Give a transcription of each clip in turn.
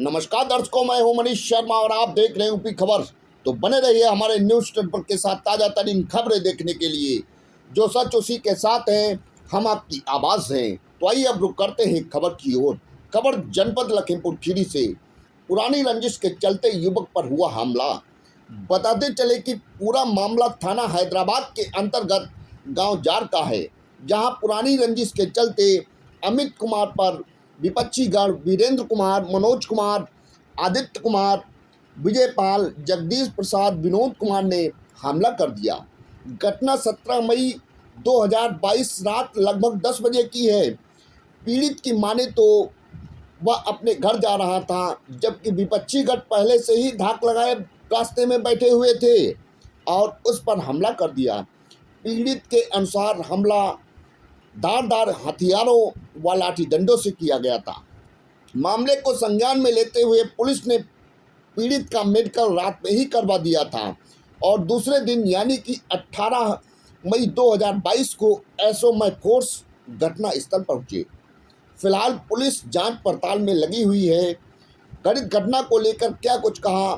नमस्कार दर्शकों, मैं हूं मनीष शर्मा और आप देख रहे हैं यूपी खबर। तो बने रहिए हमारे न्यूज़ 24 के साथ ताज़ा तरीन खबरें देखने के लिए। जो सच उसी के साथ है, हम आपकी आवाज़ हैं। तो आइए अब रुक करते हैं खबर की ओर। खबर जनपद लखीमपुर खीरी से। पुरानी रंजिश के चलते युवक पर हुआ हमला। बताते चले कि पूरा मामला थाना हैदराबाद के अंतर्गत गांव जार का है, जहां पुरानी रंजिश के चलते अमित कुमार पर विपक्षी गण वीरेंद्र कुमार, मनोज कुमार, आदित्य कुमार, विजयपाल, जगदीश प्रसाद, विनोद कुमार ने हमला कर दिया। घटना 17 मई 2022 रात लगभग 10 बजे की है। पीड़ित की माने तो वह अपने घर जा रहा था, जबकि विपक्षी गण पहले से ही धाक लगाए रास्ते में बैठे हुए थे और उस पर हमला कर दिया। पीड़ित के अनुसार हमला धारदार हथियारों व लाठी डंडों से किया गया था। मामले को संज्ञान में लेते हुए पुलिस ने पीड़ित का मेडिकल रात में ही करवा दिया था और दूसरे दिन यानी कि 18 मई 2022 को एसओ फोर्स घटना स्थल पहुंचे। फिलहाल पुलिस जांच पड़ताल में लगी हुई है। घटित घटना को लेकर क्या कुछ कहा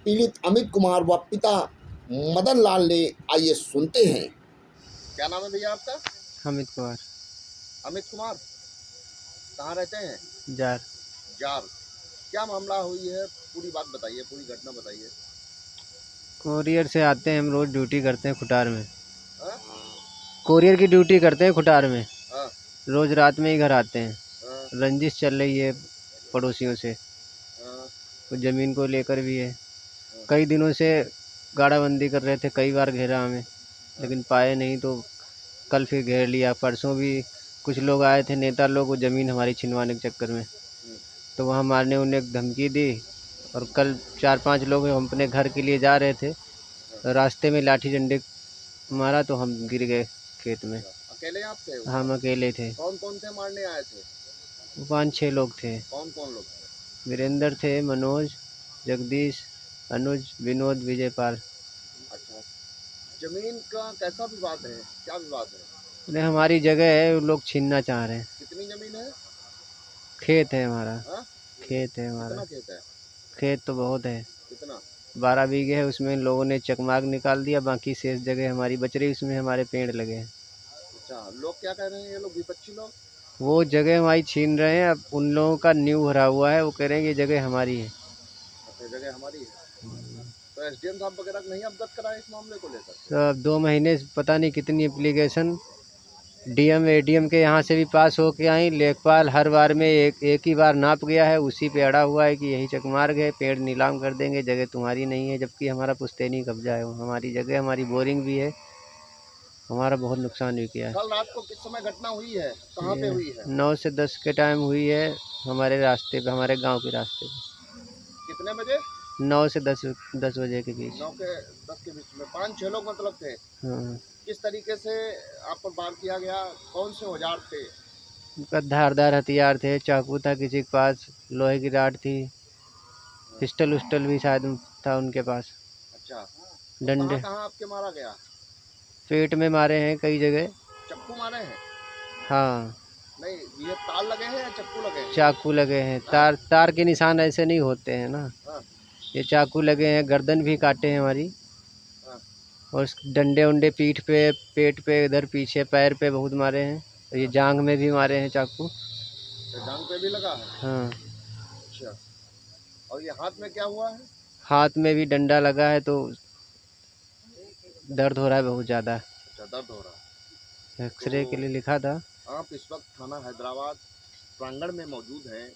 पीड़ित अमित कुमार व पिता मदन लाल ने, आइए सुनते हैं। क्या नाम है भैया आपका? अमित कुमार। अमित कुमार, कहाँ रहते हैं? जार। जार। क्या मामला हुई है, पूरी बात बताइए, पूरी घटना बताइए। कोरियर से आते हैं, हम रोज ड्यूटी करते हैं खुटार में। हाँ? कोरियर की ड्यूटी करते हैं खुटार में। हाँ, रोज रात में ही घर आते हैं। हाँ, रंजिश चल रही है पड़ोसियों से, हाँ, कुछ ज़मीन को लेकर भी है। कई दिनों से गाड़ाबंदी कर रहे थे, कई बार घेरा हमें, लेकिन पाए नहीं, तो कल फिर घेर लिया। परसों भी कुछ लोग आए थे, नेता लोग, वो ज़मीन हमारी छिनवाने के चक्कर में, तो वहाँ मारने उन्हें धमकी दी। और कल 4-5 लोग हम अपने घर के लिए जा रहे थे, तो रास्ते में लाठी डंडे मारा तो हम गिर गए खेत में। अकेले आप थे? हम अकेले थे। कौन कौन थे मारने आए थे? 5-6 लोग थे। कौन कौन लोग थे? वीरेंद्र थे, मनोज, जगदीश, अनुज, विनोद, विजयपाल। अच्छा, जमीन का कैसा विवाद है, क्या विवाद है? अरे हमारी जगह है, वो लोग छीनना चाह रहे हैं। कितनी जमीन है? खेत है हमारा। हाँ? खेत है हमारा। कितना खेत है? खेत तो बहुत है, कितना? 12 बीघे है। उसमें लोगों ने चकमाक निकाल दिया, बाकी शेष जगह हमारी बच रही, उसमें हमारे पेड़ लगे हैं। अच्छा, लोग क्या कह रहे हैं, ये लोग विपक्षी लोग? वो जगह हमारी छीन रहे हैं। अब उन लोगों का नींव भरा हुआ है, वो कह रहे हैं कि ये जगह हमारी है। अच्छा, जगह हमारी है। तो एसडीएम साहब वगैरह को नहीं अवगत कराए इस मामले को लेकर? तो अब 2 महीने से पता नहीं कितनी एप्लीकेशन डीएम एडीएम के यहाँ से भी पास होके आई। लेखपाल हर बार में एक ही बार नाप गया है, उसी पे अड़ा हुआ है कि यही चकमार्ग है, पेड़ नीलाम कर देंगे, जगह तुम्हारी नहीं है, जबकि हमारा पुश्तैनी कब्जा है, वो हमारी जगह, हमारी बोरिंग भी है। हमारा बहुत नुकसान भी किया है। कल रात को किस समय घटना हुई है, कहाँ पे ये हुई है? 9 से 10 के टाइम हुई है, हमारे रास्ते पे, हमारे गांव के रास्ते पे। कितने बजे? 9 से 10 बजे के बीच। 9 के 10 के बीच में 5-6 लोग मतलब थे। हाँ, किस तरीके से आप पर वार किया गया, कौन से औजार थे? उनका धारदार हथियार थे, चाकू था किसी के पास, लोहे की राड थी, पिस्टल उस्टल भी शायद था उनके पास। अच्छा, तो कहाँ डंडे कहाँ आपके मारा गया? पेट में मारे हैं कई जगह। चप्पू मारे हैं? हाँ, नहीं, ये तार लगे हैं या चप्पू लगे हैं? चाकू लगे हैं। हाँ? तार के निशान ऐसे नहीं होते हैं ना, हाँ? ये चाकू लगे हैं। गर्दन भी काटे हैं हमारी, हाँ? और डंडे उंडे पीठ पे, पेट पे, इधर पीछे पैर पे बहुत मारे हैं, और ये जांघ में भी मारे हैं चाकू। तो जांग पे भी लगा है? हाँ, अच्छा, और ये हाथ में क्या हुआ है? हाथ में भी डंडा लगा है, तो दर्द हो रहा है बहुत ज़्यादा। अच्छा, दर्द हो रहा है। एक्सरे के तो लिए लिखा था। आप इस वक्त थाना हैदराबाद प्रांगण में मौजूद हैं,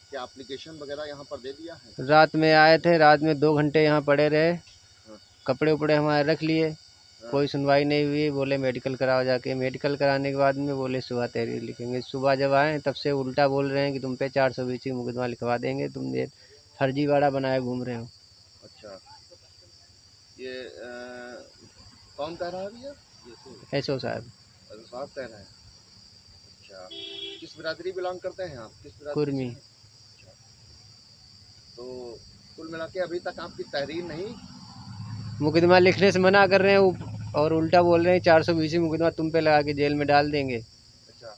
क्या एप्लीकेशन वगैरह यहाँ पर दे दिया है? रात में आए थे, रात में 2 घंटे यहाँ पड़े रहे, हाँ? कपड़े उपड़े हमारे रख लिए, हाँ? कोई सुनवाई नहीं हुई। बोले मेडिकल कराओ जाके। मेडिकल कराने के बाद में बोले सुबह तहरीर लिखेंगे। सुबह जब आए तब से उल्टा बोल रहे हैं कि तुम पे 420 की मुकदमा लिखवा देंगे, तुम ये फर्जीवाड़ा बनाए घूम रहे हो। अच्छा, ये कौन कह रहा है भैया? एसओ साहब। साहब कह रहे हैं। अच्छा, किस बिरादरी बिलोंग करते हैं आप, किस बिरादरी से कुर्मी। हैं? अच्छा, तो कुल मिला के अभी तक आपकी तहरीर नहीं? मुकदमा लिखने से मना कर रहे हैं और उल्टा बोल रहे हैं 420 की मुकदमा तुम पे लगा के जेल में डाल देंगे। अच्छा,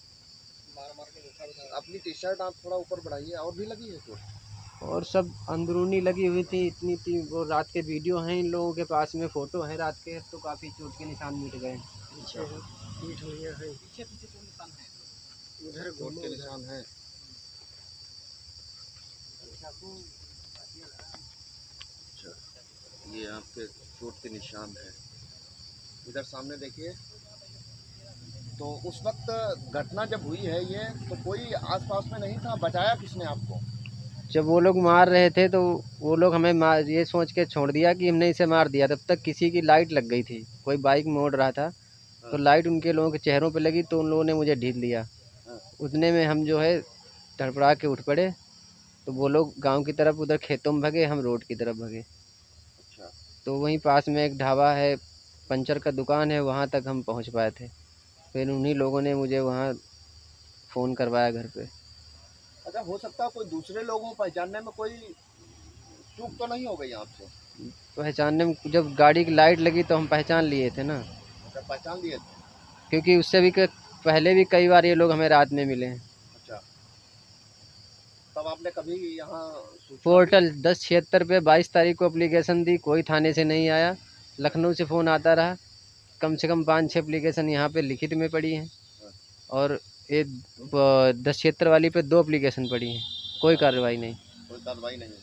मार मार के अपनी टी शर्ट आप थोड़ा ऊपर बढ़ाइए, और भी लगी है तो? और सब अंदरूनी लगी हुई थी, इतनी थी। वो रात के वीडियो हैं इन लोगों के पास में, फ़ोटो है रात के, तो काफ़ी चोट के निशान मिट गए। पीछे पीठ हुई है, पीछे जो निशान है उधर चोट के निशान हैं। अच्छा, ये आपके चोट के निशान हैं। इधर सामने देखिए। तो उस वक्त घटना जब हुई है ये, तो कोई आसपास में नहीं था, बचाया किसने आपको? जब वो लोग मार रहे थे तो वो लोग हमें मार, ये सोच के छोड़ दिया कि हमने इसे मार दिया। तब तक किसी की लाइट लग गई थी, कोई बाइक मोड़ रहा था, तो लाइट उनके लोगों के चेहरों पे लगी, तो उन लोगों ने मुझे ढील दिया। उतने में हम जो है तड़पड़ा के उठ पड़े, तो वो लोग गांव की तरफ उधर खेतों में भगे, हम रोड की तरफ भगे। अच्छा। तो वहीं पास में एक ढाबा है, पंचर का दुकान है, वहाँ तक हम पहुँच पाए थे। फिर उन्हीं लोगों ने मुझे वहाँ फ़ोन करवाया घर पे। अच्छा, हो सकता है कोई दूसरे लोगों को पहचानने में कोई चूक तो नहीं हो गई आपसे? पहचानने में जब गाड़ी की लाइट लगी तो हम पहचान लिए थे ना, अच्छा, पहचान लिए थे। क्योंकि उससे भी पहले भी कई बार ये लोग हमें रात में मिले हैं। अच्छा, तब आपने कभी यहाँ सूचना दी? पोर्टल 1076 पे 22 तारीख को एप्लीकेशन दी, कोई थाने से नहीं आया। लखनऊ से फ़ोन आता रहा, कम से कम 5-6 एप्लीकेशन यहाँ पे लिखित में पड़ी हैं, और ये 1076 वाली पे 2 एप्लीकेशन पड़ी हैं, कोई कार्रवाई नहीं। कोई कार्रवाई नहीं हुई।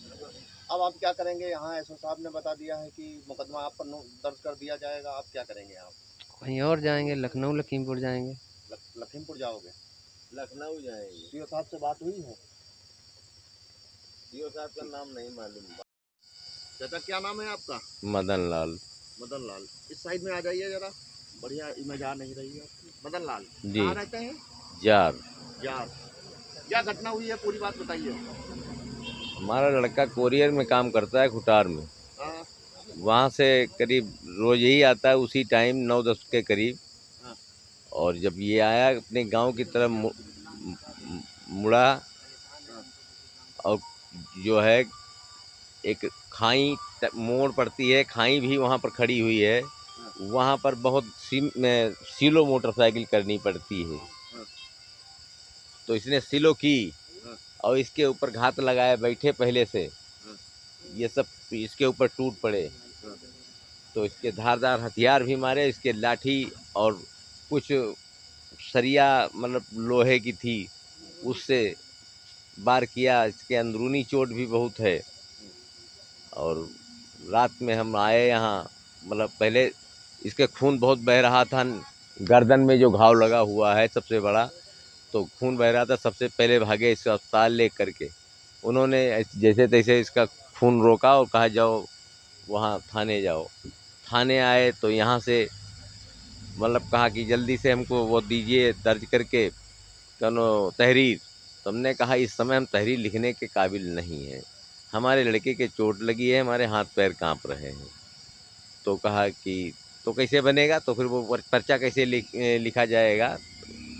अब आप क्या करेंगे? यहाँ एसओ साहब ने बता दिया है कि मुकदमा आप पर दर्ज कर दिया जाएगा। आप क्या करेंगे? आप कहीं और जाएंगे, लखनऊ लखीमपुर जाएंगे। लखीमपुर जाओगे? लखनऊ जाएंगे। सीओ साहब से बात हुई है? सीओ साहब का नाम नहीं मालूम। चाचा, क्या नाम है आपका? मदन लाल मदन लाल। इस साइड में आ जाइए जरा, बढ़िया इमेज आ नहीं रही है। मदन लाल जी। कहाँ रहते हैं? जार। यार, क्या घटना हुई है, पूरी बात बताइए। हमारा लड़का कोरियर में काम करता है खुटार में। हाँ। वहाँ से करीब रोज यही आता है उसी टाइम 9-10 के करीब। हाँ। और जब ये आया अपने गांव की तरफ मुड़ा, और जो है एक खाई मोड़ पड़ती है, खाई भी वहाँ पर खड़ी हुई है। वहाँ पर बहुत स्लो मोटरसाइकिल करनी पड़ती है, तो इसने स्लो की और इसके ऊपर घात लगाए बैठे पहले से। ये सब इसके ऊपर टूट पड़े, तो इसके धारदार हथियार भी मारे, इसके लाठी और कुछ सरिया मतलब लोहे की थी, उससे वार किया। इसके अंदरूनी चोट भी बहुत है। और रात में हम आए यहाँ, मतलब पहले इसके खून बहुत बह रहा था, गर्दन में जो घाव लगा हुआ है सबसे बड़ा, तो खून बह रहा था। सबसे पहले भागे इसका अस्पताल ले करके। उन्होंने जैसे तैसे इसका खून रोका और कहा जाओ वहाँ थाने जाओ। थाने आए तो यहाँ से मतलब कहा कि जल्दी से हमको वो दीजिए दर्ज करके कनो तहरीर। तो हमने कहा इस समय हम तहरीर लिखने के काबिल नहीं हैं, हमारे लड़के के चोट लगी है, हमारे हाथ पैर कांप रहे हैं। तो कहा कि तो कैसे बनेगा, तो फिर वो पर्चा कैसे लिखा जाएगा,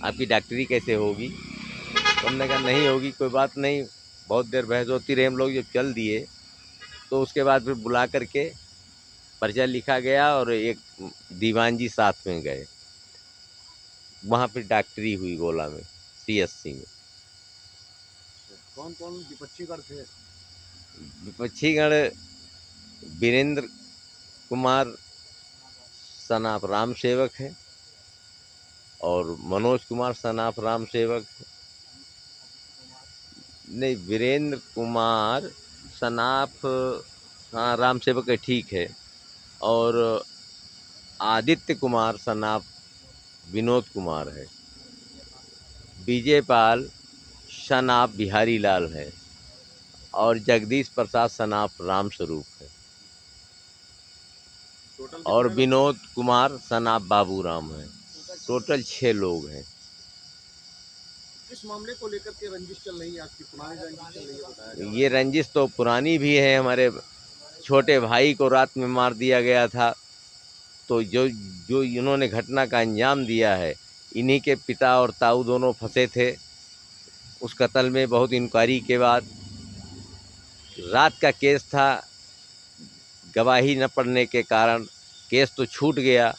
आपकी डॉक्टरी कैसे होगी। तो हमने कहा नहीं होगी, कोई बात नहीं। बहुत देर बहस होती रही, हम लोग जब चल दिए तो उसके बाद फिर बुला करके पर्चा लिखा गया और एक दीवान जी साथ में गए। वहाँ फिर डॉक्टरी हुई गोला में, सीएससी में। कौन कौन विपक्षीगण थे? विपक्षीगण वीरेंद्र कुमार सनाफ राम सेवक है और मनोज कुमार सनाफ राम सेवक है। नहीं, वीरेंद्र कुमार सनाफ, हाँ राम सेवक है, ठीक है। और आदित्य कुमार सनाफ विनोद कुमार है। विजय पाल सनाफ बिहारी लाल है और जगदीश प्रसाद सनाफ राम स्वरूप है। टोटल और कितने लोग? विनोद कुमार सनाफ बाबू राम है। टोटल 6 लोग हैं। किस मामले को लेकर के रंजिश चल रही है आपकी? पुरानी रंजिश चल रही है बताया जा रहा है। ये रंजिश तो पुरानी भी है, हमारे छोटे भाई को रात में मार दिया गया था। तो जो जो इन्होंने घटना का अंजाम दिया है, इन्हीं के पिता और ताऊ दोनों फंसे थे उस कत्ल में। बहुत इंक्वायरी के बाद रात का केस था, गवाही न पड़ने के कारण केस तो छूट गया,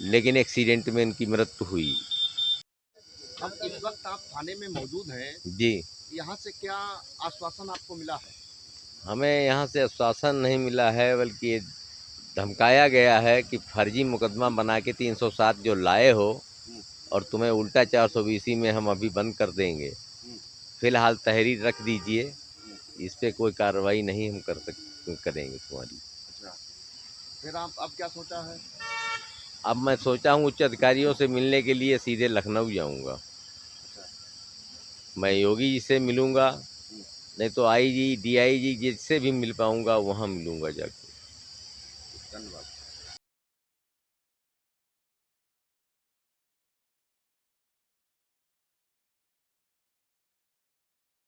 लेकिन एक्सीडेंट में इनकी मृत्यु हुई। हम इस वक्त आप थाने में मौजूद हैं, जी। यहाँ से क्या आश्वासन आपको मिला है? हमें यहाँ से आश्वासन नहीं मिला है, बल्कि ये धमकाया गया है कि फर्जी मुकदमा बना के 307 जो लाए हो और तुम्हें उल्टा 420 में हम अभी बंद कर देंगे। फिलहाल तहरीर रख दीजिए, इस पे कोई कार्रवाई नहीं हम करेंगे तुम्हारी। अच्छा, फिर आप अब क्या सोचा है? अब मैं सोचा हूँ उच्च अधिकारियों से मिलने के लिए सीधे लखनऊ जाऊँगा। मैं योगी जी से मिलूँगा, नहीं तो आईजी, डीआईजी जिससे भी मिल पाऊँगा वहाँ मिलूँगा जाके। धन्यवाद।